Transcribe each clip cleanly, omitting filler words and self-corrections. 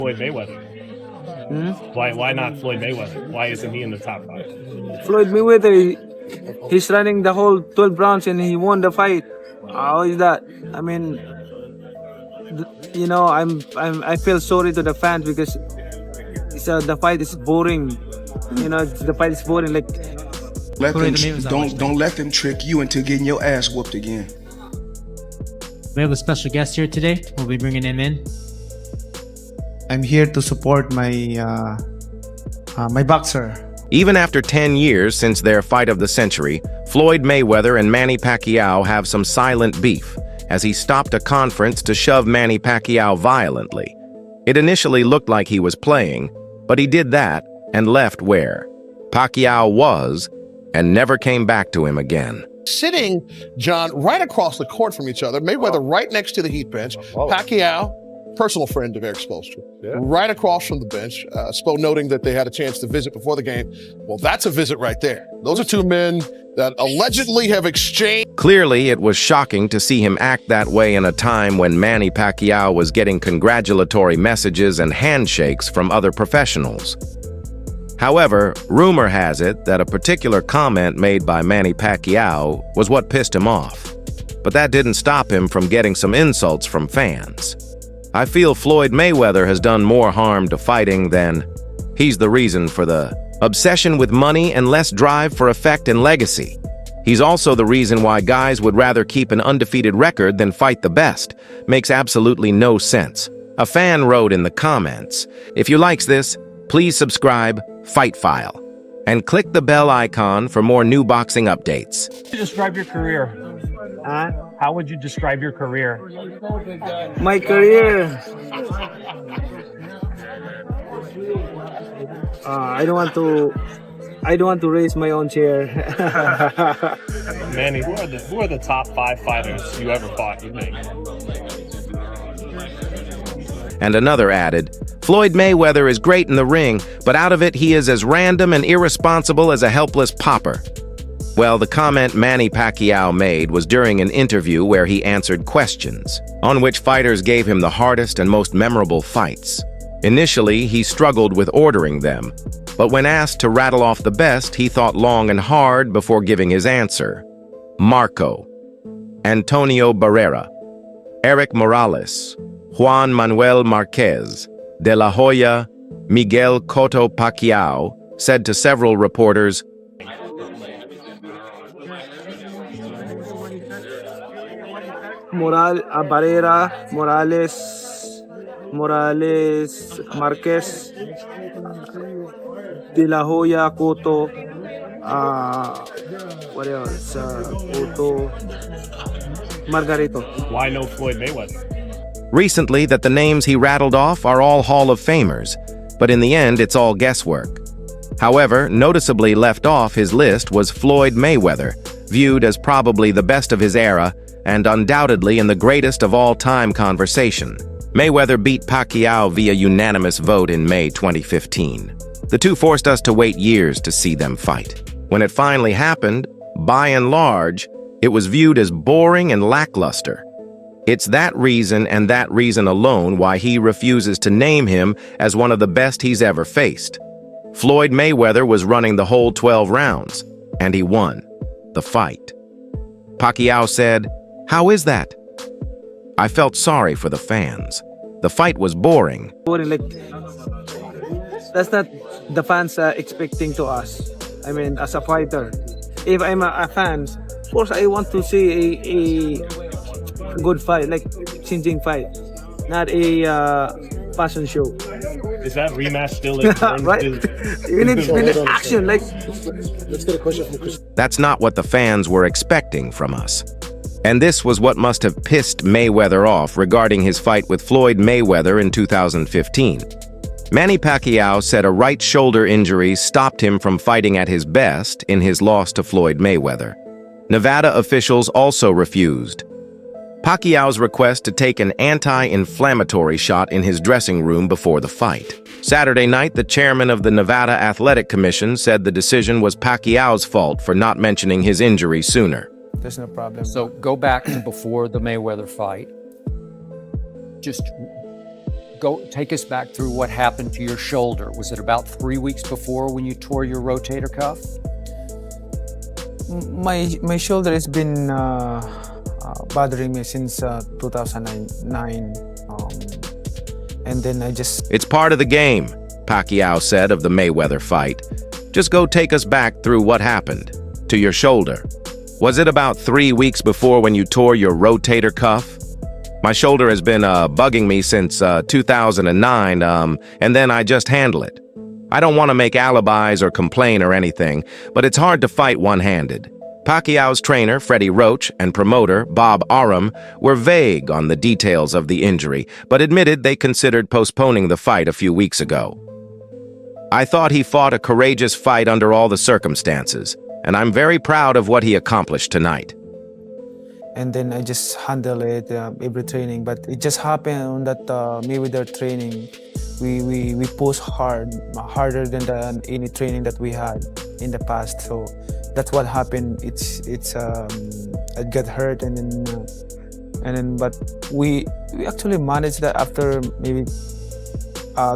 Floyd Mayweather? Why not Floyd Mayweather? Why isn't he in the top five? Floyd Mayweather, he's running the whole 12 rounds and he won the fight. How is that? I mean, you know, I feel sorry to the fans because the fight is boring. You know, the fight is boring. Like, don't let them trick you into getting your ass whooped again. We have a special guest here today. We'll be bringing him in. I'm here to support my my boxer. Even after 10 years since their fight of the century, Floyd Mayweather and Manny Pacquiao have some silent beef, as he stopped a conference to shove Manny Pacquiao violently. It initially looked like he was playing, but he did that and left where Pacquiao was and never came back to him again. Sitting, John, right across the court from each other, Mayweather right next to the heat bench, Pacquiao, personal friend of Eric Spoelstra, right across from the bench, Spo noting that they had a chance to visit before the game. Well, that's a visit right there. Those are two men that allegedly have exchanged. Clearly, it was shocking to see him act that way in a time when Manny Pacquiao was getting congratulatory messages and handshakes from other professionals. However, rumor has it that a particular comment made by Manny Pacquiao was what pissed him off. But that didn't stop him from getting some insults from fans. I feel Floyd Mayweather has done more harm to fighting than he's the reason for the obsession with money and less drive for effect and legacy. He's also the reason why guys would rather keep an undefeated record than fight the best. Makes absolutely no sense. A fan wrote in the comments, "If you likes this, please subscribe, Fight File, and click the bell icon for more new boxing updates." Describe your career. How would you describe your career? my career. I don't want to raise my own chair. Manny, who are the top 5 fighters you ever fought, you think? And another added, "Floyd Mayweather is great in the ring, but out of it he is as random and irresponsible as a helpless pauper." Well, the comment Manny Pacquiao made was during an interview where he answered questions, on which fighters gave him the hardest and most memorable fights. Initially, he struggled with ordering them, but when asked to rattle off the best, he thought long and hard before giving his answer. Marco, Antonio Barrera, Eric Morales, Juan Manuel Marquez, De La Hoya, Miguel Cotto Pacquiao, said to several reporters, Barrera, Morales, Marquez, De La Hoya, Cotto, what else? Cotto, Margarito. Why no Floyd Mayweather? recently that the names he rattled off are all Hall of Famers, but in the end it's all guesswork. However, noticeably left off his list was Floyd Mayweather, viewed as probably the best of his era and undoubtedly in the greatest of all time conversation. Mayweather beat Pacquiao via unanimous vote in May 2015. The two forced us to wait years to see them fight. When it finally happened, by and large, it was viewed as boring and lackluster. It's that reason and that reason alone why he refuses to name him as one of the best he's ever faced. Floyd Mayweather was running the whole 12 rounds, and he won the fight. Pacquiao said, "How is that?" I felt sorry for the fans. The fight was boring. Like, that's not the fans are expecting to us. I mean, as a fighter, if I'm a fan, of course I want to see a good fight, like changing fight, not a fashion show. Is that rematch still important? Right? We need action. Like, Let's get a question from Chris. That's not what the fans were expecting from us. And this was what must have pissed Mayweather off regarding his fight with Floyd Mayweather in 2015. Manny Pacquiao said a right shoulder injury stopped him from fighting at his best in his loss to Floyd Mayweather. Nevada officials also refused Pacquiao's request to take an anti-inflammatory shot in his dressing room before the fight. Saturday night, the chairman of the Nevada Athletic Commission said the decision was Pacquiao's fault for not mentioning his injury sooner. there's no problem. So go back to before the Mayweather fight. Just take us back through what happened to your shoulder. Was it about 3 weeks before when you tore your rotator cuff? My shoulder has been bothering me since 2009, and then I just It's part of the game, Pacquiao said of the Mayweather fight. Just go take us back through what happened. To your shoulder. Was it about 3 weeks before when you tore your rotator cuff? My shoulder has been bugging me since 2009, and then I just handle it. I don't want to make alibis or complain or anything, but it's hard to fight one-handed. Pacquiao's trainer, Freddie Roach, and promoter, Bob Arum, were vague on the details of the injury, but admitted they considered postponing the fight a few weeks ago. I thought he fought a courageous fight under all the circumstances, and I'm very proud of what he accomplished tonight. and then I just handle it every training. But it just happened on that Mayweather training. We push harder than any training that we had in the past. So that's what happened. I got hurt, and then but we actually managed that after maybe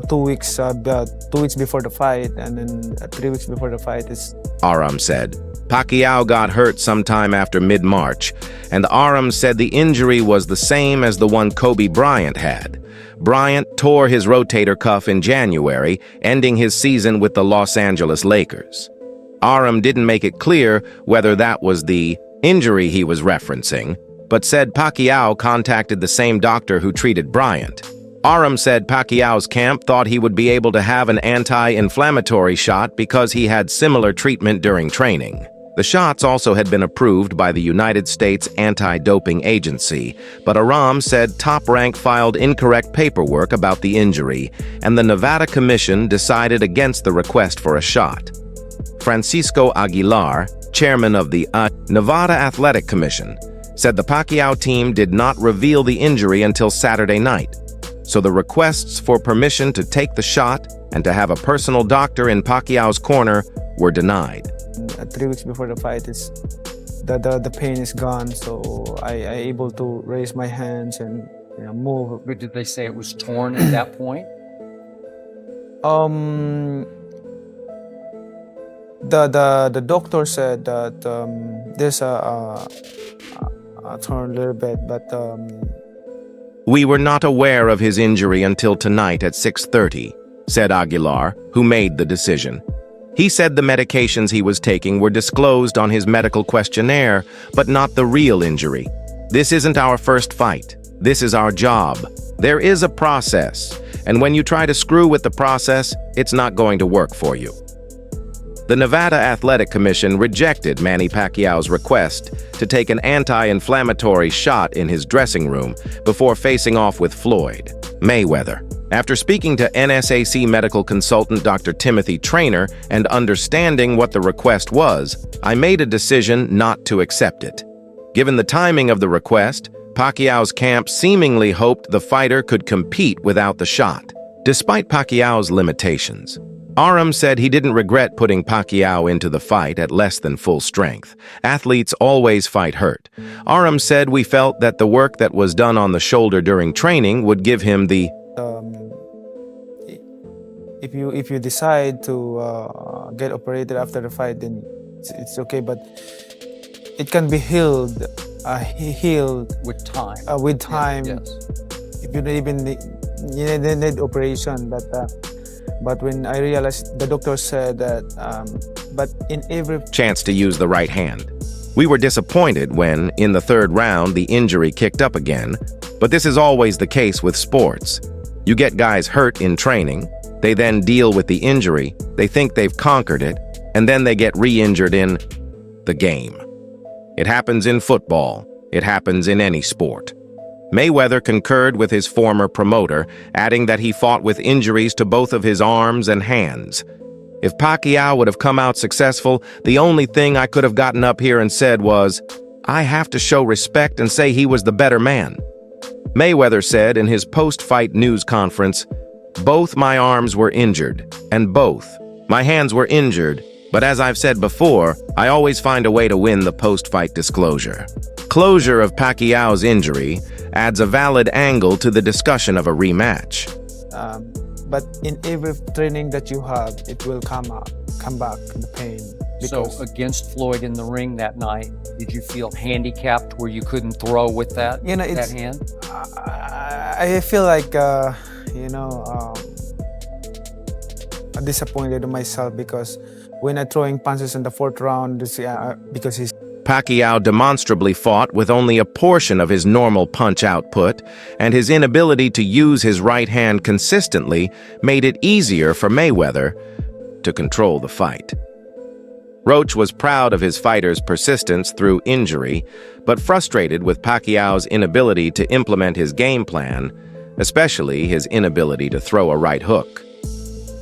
2 weeks, about 2 weeks before the fight, and then 3 weeks before the fight is. Arum said. Pacquiao got hurt sometime after mid-March, and Arum said the injury was the same as the one Kobe Bryant had. Bryant tore his rotator cuff in January, ending his season with the Los Angeles Lakers. Arum didn't make it clear whether that was the injury he was referencing, but said Pacquiao contacted the same doctor who treated Bryant. Arum said Pacquiao's camp thought he would be able to have an anti-inflammatory shot because he had similar treatment during training. The shots also had been approved by the United States Anti-Doping Agency, but Arum said Top Rank filed incorrect paperwork about the injury, and the Nevada Commission decided against the request for a shot. Francisco Aguilar, chairman of the Nevada Athletic Commission, said the Pacquiao team did not reveal the injury until Saturday night, so the requests for permission to take the shot and to have a personal doctor in Pacquiao's corner were denied. 3 weeks before the fight, the pain is gone, so I able to raise my hands and move. But did they say it was torn at that point? The doctor said that there's a torn a little bit, but We were not aware of his injury until tonight at 6:30, said Aguilar, who made the decision. He said the medications he was taking were disclosed on his medical questionnaire, but not the real injury. This isn't our first fight. This is our job. There is a process, and when you try to screw with the process, it's not going to work for you. The Nevada Athletic Commission rejected Manny Pacquiao's request to take an anti-inflammatory shot in his dressing room before facing off with Floyd Mayweather. After speaking to NSAC medical consultant Dr. Timothy Traynor and understanding what the request was, I made a decision not to accept it. Given the timing of the request, Pacquiao's camp seemingly hoped the fighter could compete without the shot. Despite Pacquiao's limitations, Arum said he didn't regret putting Pacquiao into the fight at less than full strength. Athletes always fight hurt. Arum said we felt that the work that was done on the shoulder during training would give him the if you decide to get operated after the fight, then it's okay. But it can be healed With time. with time. Yes. If you don't even need operation, but when I realized, the doctor said that, but in every chance to use the right hand. We were disappointed when, in the third round, the injury kicked up again, but this is always the case with sports. You get guys hurt in training, they then deal with the injury, they think they've conquered it, and then they get re-injured in the game. It happens in football. It happens in any sport. Mayweather concurred with his former promoter, adding that he fought with injuries to both of his arms and hands. If Pacquiao would have come out successful, the only thing I could have gotten up here and said was, I have to show respect and say he was the better man. Mayweather said in his post-fight news conference, both my arms were injured, and both. My hands were injured, but as I've said before, I always find a way to win the post-fight disclosure. Closure of Pacquiao's injury adds a valid angle to the discussion of a rematch. But in every training that you have, it will come back the pain. So against Floyd in the ring that night, did you feel handicapped where you couldn't throw with that, that hand? I feel like disappointed in myself because when I throwing punches in the fourth round, because he's Pacquiao demonstrably fought with only a portion of his normal punch output, and his inability to use his right hand consistently made it easier for Mayweather to control the fight. Roach was proud of his fighter's persistence through injury, but frustrated with Pacquiao's inability to implement his game plan, especially his inability to throw a right hook.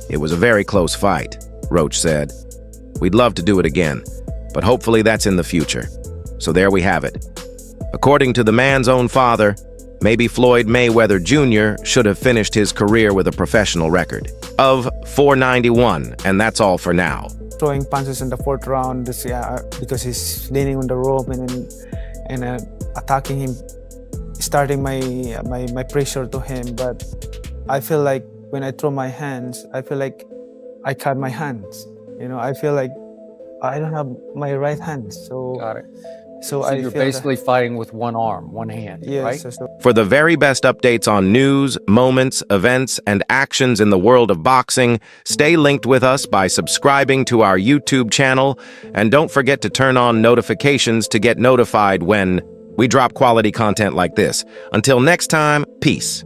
"It was a very close fight," Roach said. "We'd love to do it again, but hopefully that's in the future." So there we have it. According to the man's own father, maybe Floyd Mayweather Jr. should have finished his career with a professional record of 491, and that's all for now. Throwing punches in the fourth round because he's leaning on the rope and attacking him, starting my pressure to him. But I feel like when I throw my hands, I feel like I cut my hands. I feel like I don't have my right hand. So Got it. So you're basically fighting with one arm, one hand, right? For the very best updates on news, moments, events, and actions in the world of boxing, stay linked with us by subscribing to our YouTube channel, and don't forget to turn on notifications to get notified when we drop quality content like this. Until next time, peace.